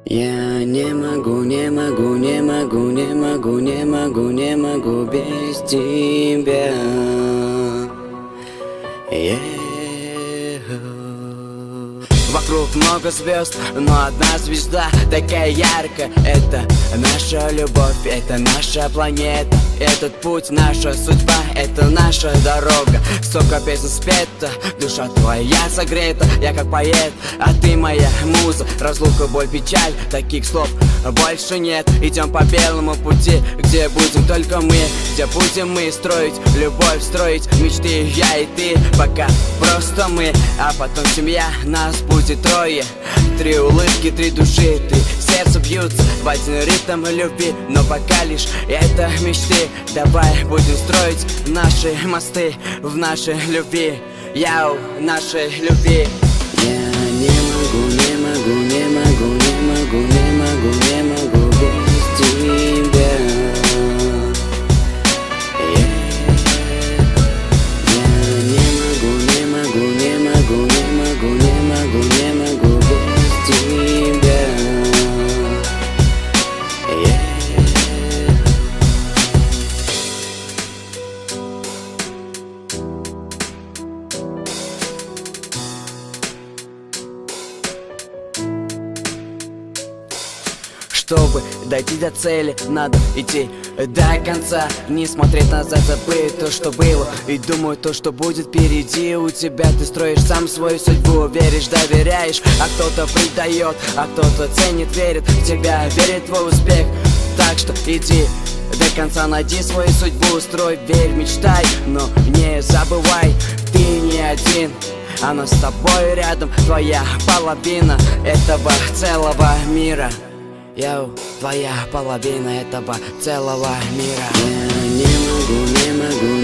Я не могу, не могу, не могу, не могу, не могу, не могу без тебя. Вокруг много звезд, но одна звезда такая яркая. Это наша любовь, это наша планета. Этот путь, наша судьба, это наша дорога. Столько песен спета, душа твоя согрета. Я как поэт, а ты моя муза. Разлука, боль, печаль, таких слов больше нет. Идем по белому пути, где будем только мы, где будем мы строить любовь, строить мечты, я и ты. Пока просто мы, а потом семья, нас будет трое. 3 улыбки, 3 души, 3 сердца бьются в один ритм любви. Но пока лишь это мечты. Давай будем строить наши мосты в нашей любви. Яу, нашей любви. Я не могу, не могу, не могу, не могу, не могу, не могу без тебя. Чтобы дойти до цели, надо идти до конца. Не смотреть назад, забыть то, что было, и думаю то, что будет впереди у тебя. Ты строишь сам свою судьбу, веришь, доверяешь, а кто-то предает, а кто-то ценит, верит в тебя, верит в твой успех. Так что иди до конца, найди свою судьбу, строй, верь, мечтай, но не забывай, ты не один. Она с тобой рядом, твоя половина этого целого мира. Йоу, твоя половина этого целого мира. Я не могу, не могу,